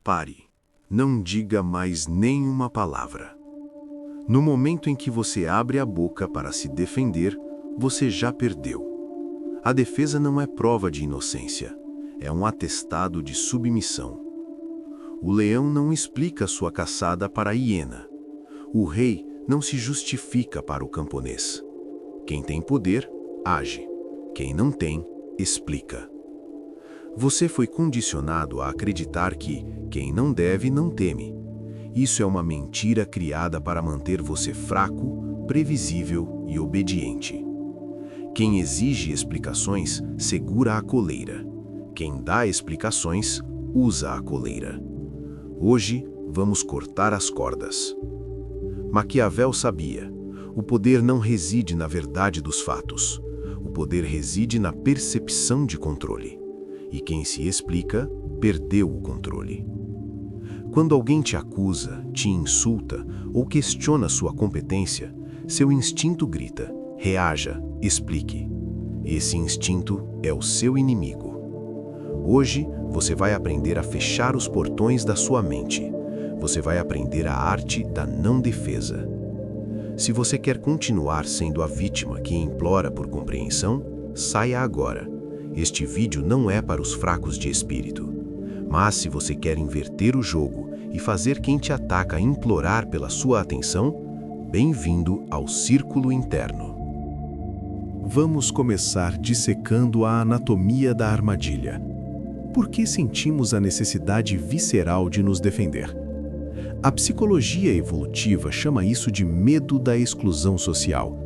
Pare. Não diga mais nenhuma palavra. No momento em que você abre a boca para se defender, você já perdeu. A defesa não é prova de inocência, é um atestado de submissão. O leão não explica sua caçada para a hiena. O rei não se justifica para o camponês. Quem tem poder, age. Quem não tem, explica. Você foi condicionado a acreditar que quem não deve não teme. Isso é uma mentira criada para manter você fraco, previsível e obediente. Quem exige explicações segura a coleira. Quem dá explicações usa a coleira. Hoje vamos cortar as cordas. Maquiavel sabia: o poder não reside na verdade dos fatos. O poder reside na percepção de controle. E quem se explica, perdeu o controle. Quando alguém te acusa, te insulta ou questiona sua competência, seu instinto grita: reaja, explique. Esse instinto é o seu inimigo. Hoje, você vai aprender a fechar os portões da sua mente. Você vai aprender a arte da não defesa. Se você quer continuar sendo a vítima que implora por compreensão, saia agora. Este vídeo não é para os fracos de espírito. Mas se você quer inverter o jogo e fazer quem te ataca implorar pela sua atenção, bem-vindo ao círculo interno. Vamos começar dissecando a anatomia da armadilha. Por que sentimos a necessidade visceral de nos defender? A psicologia evolutiva chama isso de medo da exclusão social.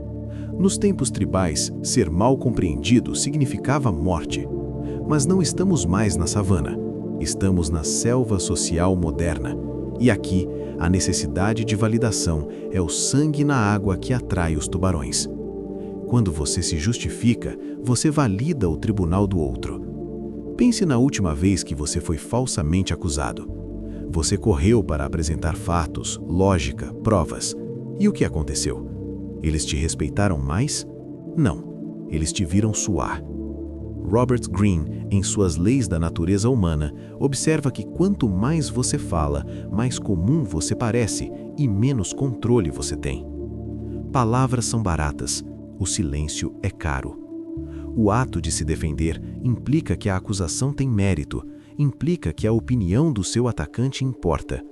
Nos tempos tribais, ser mal compreendido significava morte. Mas não estamos mais na savana. Estamos na selva social moderna. E aqui, a necessidade de validação é o sangue na água que atrai os tubarões. Quando você se justifica, você valida o tribunal do outro. Pense na última vez que você foi falsamente acusado. Você correu para apresentar fatos, lógica, provas. E o que aconteceu? Eles te respeitaram mais? Não. Eles te viram suar. Robert Greene, em suas Leis da Natureza Humana, observa que quanto mais você fala, mais comum você parece e menos controle você tem. Palavras são baratas. O silêncio é caro. O ato de se defender implica que a acusação tem mérito, implica que a opinião do seu atacante importa.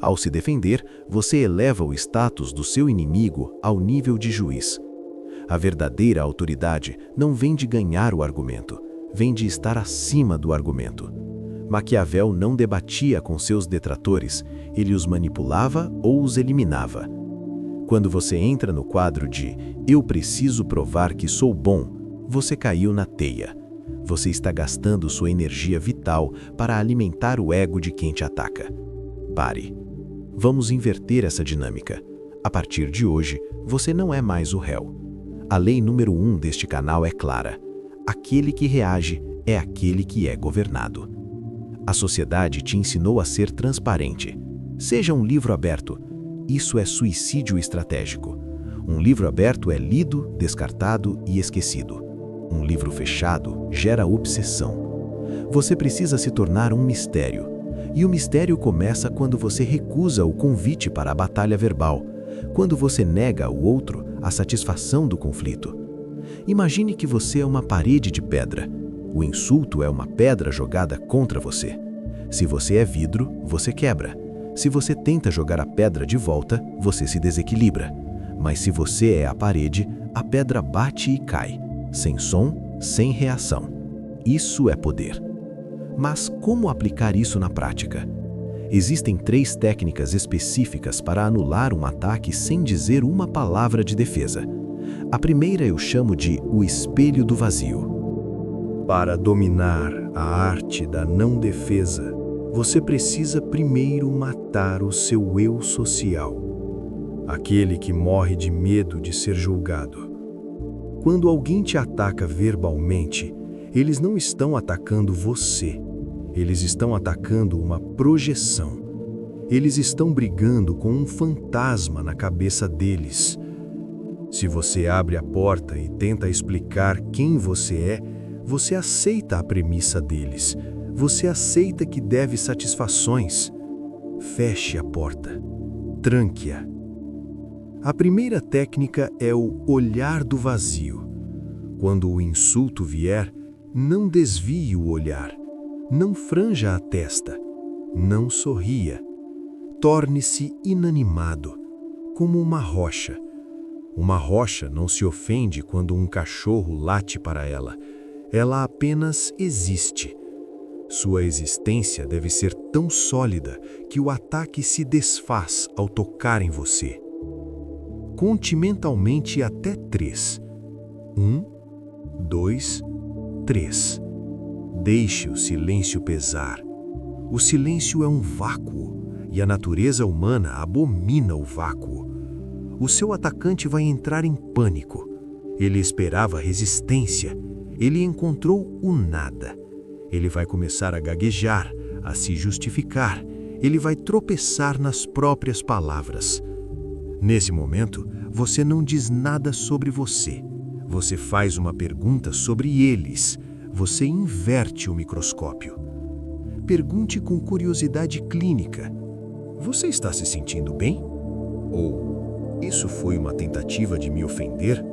Ao se defender, você eleva o status do seu inimigo ao nível de juiz. A verdadeira autoridade não vem de ganhar o argumento, vem de estar acima do argumento. Maquiavel não debatia com seus detratores, ele os manipulava ou os eliminava. Quando você entra no quadro de "eu preciso provar que sou bom", você caiu na teia. Você está gastando sua energia vital para alimentar o ego de quem te ataca. Pare. Vamos inverter essa dinâmica. A partir de hoje, você não é mais o réu. A lei número 1 deste canal é clara. Aquele que reage é aquele que é governado. A sociedade te ensinou a ser transparente. Seja um livro aberto. Isso é suicídio estratégico. Um livro aberto é lido, descartado e esquecido. Um livro fechado gera obsessão. Você precisa se tornar um mistério. E o mistério começa quando você recusa o convite para a batalha verbal, quando você nega ao outro a satisfação do conflito. Imagine que você é uma parede de pedra. O insulto é uma pedra jogada contra você. Se você é vidro, você quebra. Se você tenta jogar a pedra de volta, você se desequilibra. Mas se você é a parede, a pedra bate e cai. Sem som, sem reação. Isso é poder. Mas como aplicar isso na prática? Existem 3 técnicas específicas para anular um ataque sem dizer uma palavra de defesa. A primeira eu chamo de o espelho do vazio. Para dominar a arte da não defesa, você precisa primeiro matar o seu eu social. Aquele que morre de medo de ser julgado. Quando alguém te ataca verbalmente, eles não estão atacando você. Eles estão atacando uma projeção. Eles estão brigando com um fantasma na cabeça deles. Se você abre a porta e tenta explicar quem você é, você aceita a premissa deles. Você aceita que deve satisfações. Feche a porta. Tranque-a. A primeira técnica é o olhar do vazio. Quando o insulto vier, não desvie o olhar. Não franja a testa. Não sorria. Torne-se inanimado, como uma rocha. Uma rocha não se ofende quando um cachorro late para ela. Ela apenas existe. Sua existência deve ser tão sólida que o ataque se desfaz ao tocar em você. Conte mentalmente até 3. 1, 2, 3. Deixe o silêncio pesar. O silêncio é um vácuo, e a natureza humana abomina o vácuo. O seu atacante vai entrar em pânico. Ele esperava resistência. Ele encontrou o nada. Ele vai começar a gaguejar, a se justificar. Ele vai tropeçar nas próprias palavras. Nesse momento, você não diz nada sobre você. Você faz uma pergunta sobre eles. Você inverte o microscópio. Pergunte com curiosidade clínica. Você está se sentindo bem? Ou, isso foi uma tentativa de me ofender?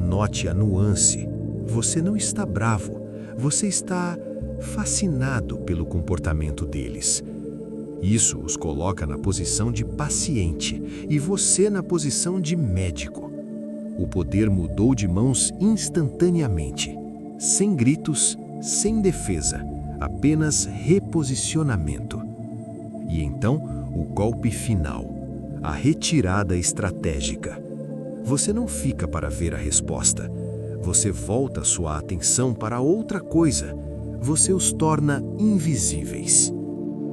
Note a nuance. Você não está bravo. Você está fascinado pelo comportamento deles. Isso os coloca na posição de paciente e você na posição de médico. O poder mudou de mãos instantaneamente, sem gritos, sem defesa, apenas reposicionamento. E então, o golpe final, a retirada estratégica. Você não fica para ver a resposta. Você volta sua atenção para outra coisa. Você os torna invisíveis.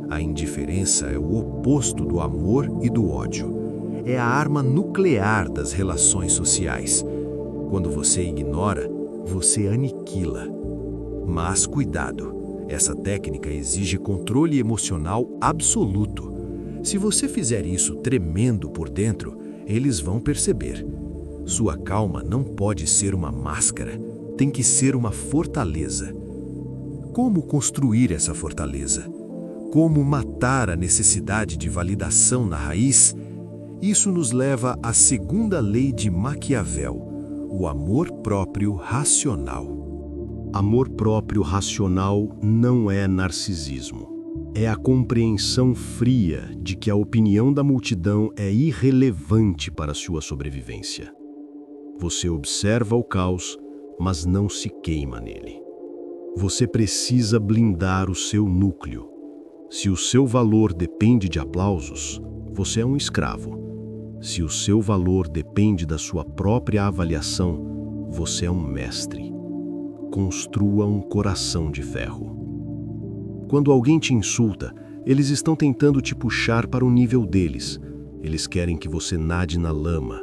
A indiferença é o oposto do amor e do ódio. É a arma nuclear das relações sociais. Quando você ignora, você aniquila. Mas cuidado, essa técnica exige controle emocional absoluto. Se você fizer isso tremendo por dentro, eles vão perceber. Sua calma não pode ser uma máscara, tem que ser uma fortaleza. Como construir essa fortaleza? Como matar a necessidade de validação na raiz? Isso nos leva à segunda lei de Maquiavel, o amor próprio racional. Amor próprio racional não é narcisismo. É a compreensão fria de que a opinião da multidão é irrelevante para sua sobrevivência. Você observa o caos, mas não se queima nele. Você precisa blindar o seu núcleo. Se o seu valor depende de aplausos, você é um escravo. Se o seu valor depende da sua própria avaliação, você é um mestre. Construa um coração de ferro. Quando alguém te insulta, eles estão tentando te puxar para o nível deles. Eles querem que você nade na lama.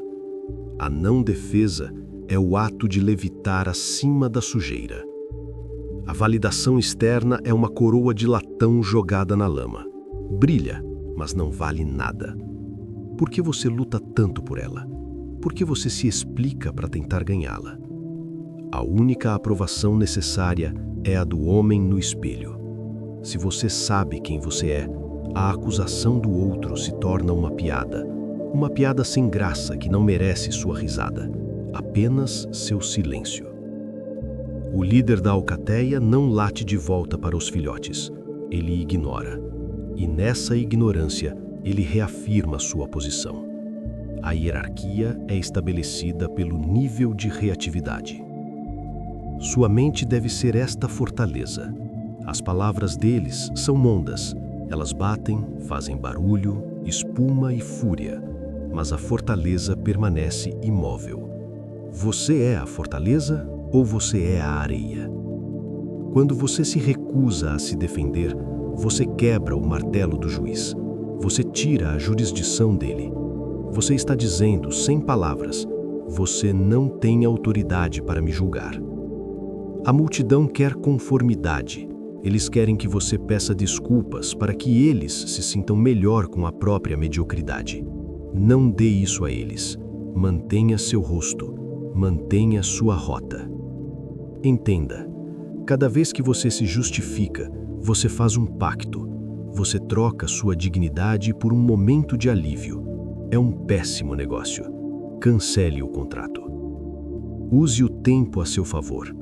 A não defesa é o ato de levitar acima da sujeira. A validação externa é uma coroa de latão jogada na lama. Brilha, mas não vale nada. Por que você luta tanto por ela? Por que você se explica para tentar ganhá-la? A única aprovação necessária é a do homem no espelho. Se você sabe quem você é, a acusação do outro se torna uma piada sem graça que não merece sua risada, apenas seu silêncio. O líder da alcateia não late de volta para os filhotes, ele ignora. E nessa ignorância, ele reafirma sua posição. A hierarquia é estabelecida pelo nível de reatividade. Sua mente deve ser esta fortaleza. As palavras deles são ondas. Elas batem, fazem barulho, espuma e fúria. Mas a fortaleza permanece imóvel. Você é a fortaleza ou você é a areia? Quando você se recusa a se defender, você quebra o martelo do juiz. Você tira a jurisdição dele. Você está dizendo, sem palavras, você não tem autoridade para me julgar. A multidão quer conformidade. Eles querem que você peça desculpas para que eles se sintam melhor com a própria mediocridade. Não dê isso a eles. Mantenha seu rosto. Mantenha sua rota. Entenda, cada vez que você se justifica, Você faz um pacto. Você troca sua dignidade por um momento de alívio. É um péssimo negócio. Cancele o contrato. Use o tempo a seu favor.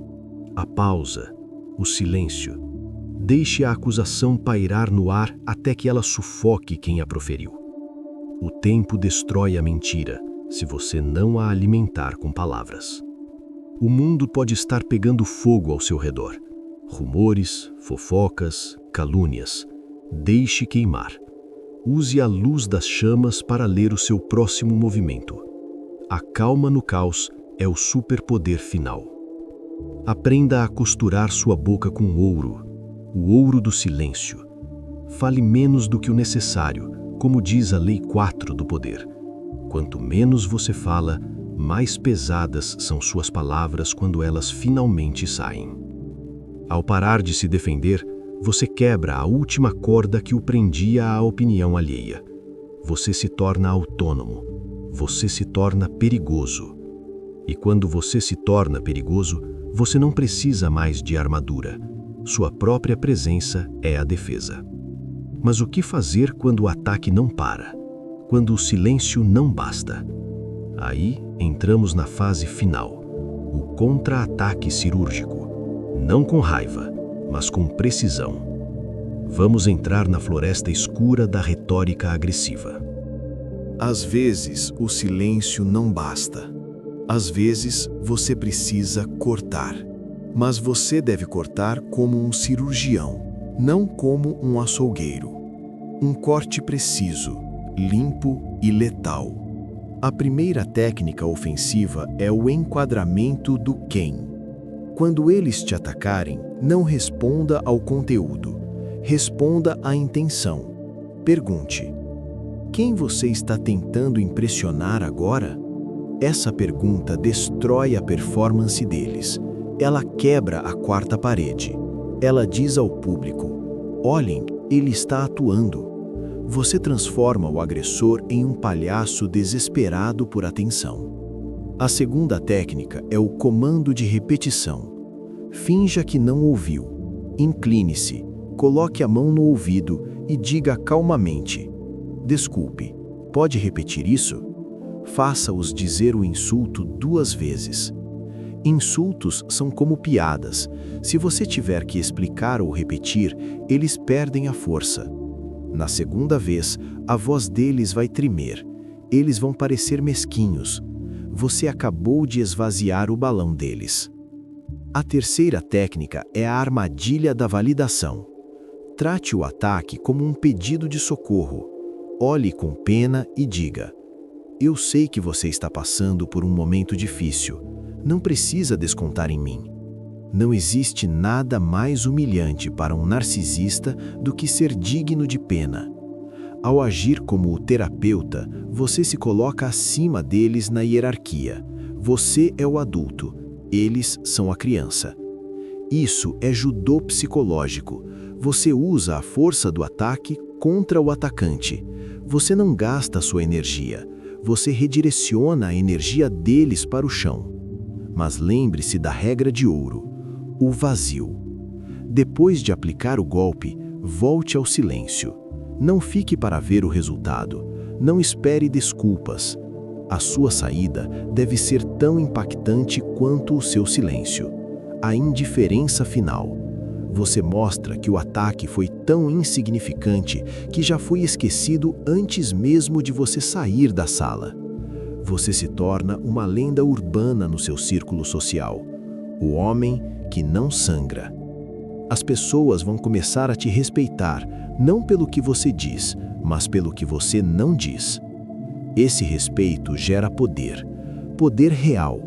A pausa, o silêncio. Deixe a acusação pairar no ar até que ela sufoque quem a proferiu. O tempo destrói a mentira, se você não a alimentar com palavras. O mundo pode estar pegando fogo ao seu redor. Rumores, fofocas, calúnias. Deixe queimar. Use a luz das chamas para ler o seu próximo movimento. A calma no caos é o superpoder final. Aprenda a costurar sua boca com ouro, o ouro do silêncio. Fale menos do que o necessário, como diz a Lei 4 do poder. Quanto menos você fala, mais pesadas são suas palavras quando elas finalmente saem. Ao parar de se defender, você quebra a última corda que o prendia à opinião alheia. Você se torna autônomo. Você se torna perigoso. E quando você se torna perigoso, você não precisa mais de armadura. Sua própria presença é a defesa. Mas o que fazer quando o ataque não para? Quando o silêncio não basta? Aí entramos na fase final, o contra-ataque cirúrgico. Não com raiva, mas com precisão. Vamos entrar na floresta escura da retórica agressiva. Às vezes, o silêncio não basta. Às vezes, você precisa cortar. Mas você deve cortar como um cirurgião, não como um açougueiro. Um corte preciso, limpo e letal. A primeira técnica ofensiva é o enquadramento do quem. Quando eles te atacarem, não responda ao conteúdo. Responda à intenção. Pergunte: quem você está tentando impressionar agora? Essa pergunta destrói a performance deles. Ela quebra a quarta parede. Ela diz ao público: olhem, ele está atuando. Você transforma o agressor em um palhaço desesperado por atenção. A segunda técnica é o comando de repetição. Finja que não ouviu. Incline-se, coloque a mão no ouvido e diga calmamente: desculpe, pode repetir isso? Faça-os dizer o insulto 2 vezes. Insultos são como piadas. Se você tiver que explicar ou repetir, eles perdem a força. Na segunda vez, a voz deles vai tremer. Eles vão parecer mesquinhos. Você acabou de esvaziar o balão deles. A terceira técnica é a armadilha da validação. Trate o ataque como um pedido de socorro. Olhe com pena e diga: eu sei que você está passando por um momento difícil. Não precisa descontar em mim. Não existe nada mais humilhante para um narcisista do que ser digno de pena. Ao agir como o terapeuta, você se coloca acima deles na hierarquia. Você é o adulto, eles são a criança. Isso é judô psicológico. Você usa a força do ataque contra o atacante. Você não gasta sua energia. Você redireciona a energia deles para o chão. Mas lembre-se da regra de ouro: o vazio. Depois de aplicar o golpe, volte ao silêncio. Não fique para ver o resultado. Não espere desculpas. A sua saída deve ser tão impactante quanto o seu silêncio. A indiferença final. Você mostra que o ataque foi tão insignificante que já foi esquecido antes mesmo de você sair da sala. Você se torna uma lenda urbana no seu círculo social. O homem que não sangra. As pessoas vão começar a te respeitar, não pelo que você diz, mas pelo que você não diz. Esse respeito gera poder. Poder real.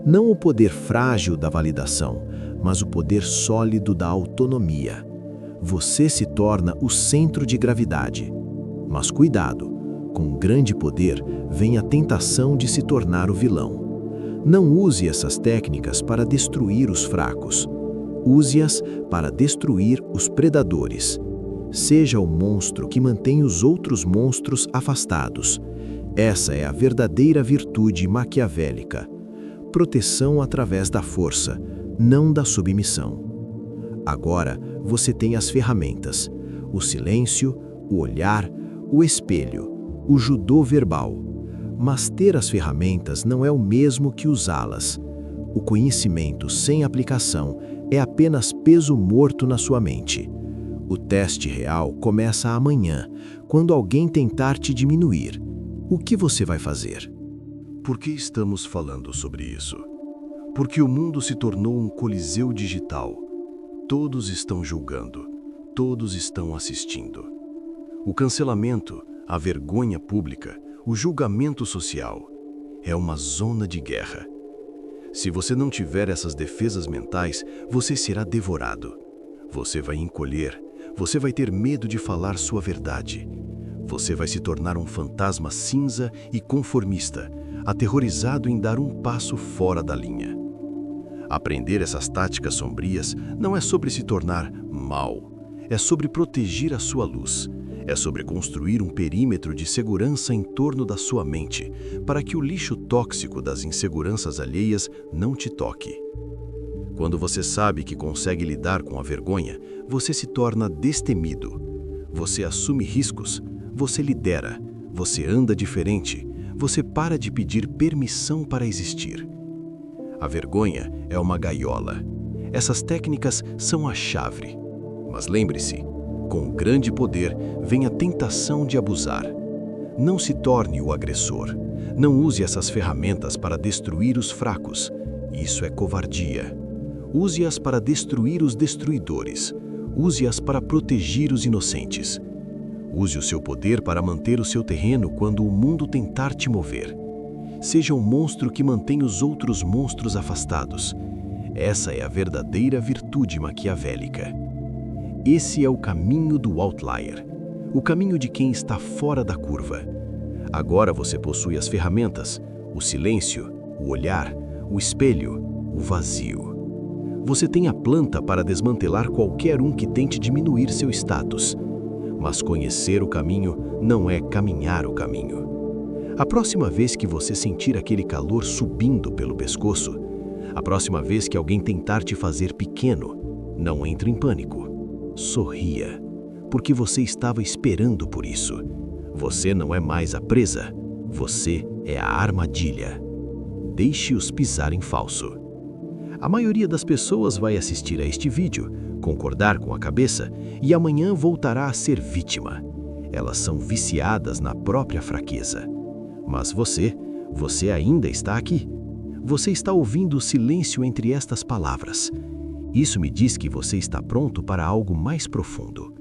Não o poder frágil da validação, mas o poder sólido da autonomia. Você se torna o centro de gravidade. Mas cuidado! Com grande poder vem a tentação de se tornar o vilão. Não use essas técnicas para destruir os fracos. Use-as para destruir os predadores. Seja o monstro que mantém os outros monstros afastados. Essa é a verdadeira virtude maquiavélica. Proteção através da força, não da submissão. Agora você tem as ferramentas: o silêncio, o olhar, o espelho, o judô verbal. Mas ter as ferramentas não é o mesmo que usá-las. O conhecimento sem aplicação é apenas peso morto na sua mente. O teste real começa amanhã, quando alguém tentar te diminuir. O que você vai fazer? Por que estamos falando sobre isso? Porque o mundo se tornou um coliseu digital. Todos estão julgando, todos estão assistindo. O cancelamento, a vergonha pública, o julgamento social é uma zona de guerra. Se você não tiver essas defesas mentais, você será devorado. Você vai encolher, você vai ter medo de falar sua verdade. Você vai se tornar um fantasma cinza e conformista, aterrorizado em dar um passo fora da linha. Aprender essas táticas sombrias não é sobre se tornar mal, é sobre proteger a sua luz. É sobre construir um perímetro de segurança em torno da sua mente, para que o lixo tóxico das inseguranças alheias não te toque. Quando você sabe que consegue lidar com a vergonha, você se torna destemido. Você assume riscos, você lidera, você anda diferente, você para de pedir permissão para existir. A vergonha é uma gaiola. Essas técnicas são a chave. Mas lembre-se, com grande poder vem a tentação de abusar. Não se torne o agressor. Não use essas ferramentas para destruir os fracos. Isso é covardia. Use-as para destruir os destruidores. Use-as para proteger os inocentes. Use o seu poder para manter o seu terreno quando o mundo tentar te mover. Seja um monstro que mantém os outros monstros afastados. Essa é a verdadeira virtude maquiavélica. Esse é o caminho do outlier, o caminho de quem está fora da curva. Agora você possui as ferramentas, o silêncio, o olhar, o espelho, o vazio. Você tem a planta para desmantelar qualquer um que tente diminuir seu status. Mas conhecer o caminho não é caminhar o caminho. A próxima vez que você sentir aquele calor subindo pelo pescoço, a próxima vez que alguém tentar te fazer pequeno, não entre em pânico. Sorria, porque você estava esperando por isso. Você não é mais a presa, você é a armadilha. Deixe-os pisar em falso. A maioria das pessoas vai assistir a este vídeo, concordar com a cabeça e amanhã voltará a ser vítima. Elas são viciadas na própria fraqueza. Mas você ainda está aqui. Você está ouvindo o silêncio entre estas palavras. Isso me diz que você está pronto para algo mais profundo.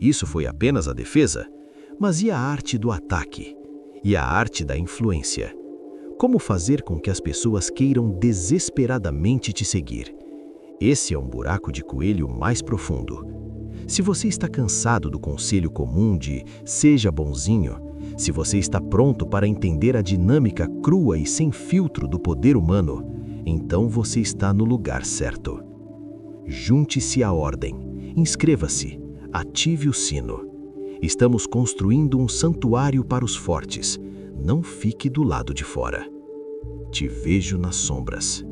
Isso foi apenas a defesa, mas e a arte do ataque? E a arte da influência? Como fazer com que as pessoas queiram desesperadamente te seguir? Esse é um buraco de coelho mais profundo. Se você está cansado do conselho comum de seja bonzinho, se você está pronto para entender a dinâmica crua e sem filtro do poder humano, então você está no lugar certo. Junte-se à ordem, inscreva-se, ative o sino. Estamos construindo um santuário para os fortes. Não fique do lado de fora. Te vejo nas sombras.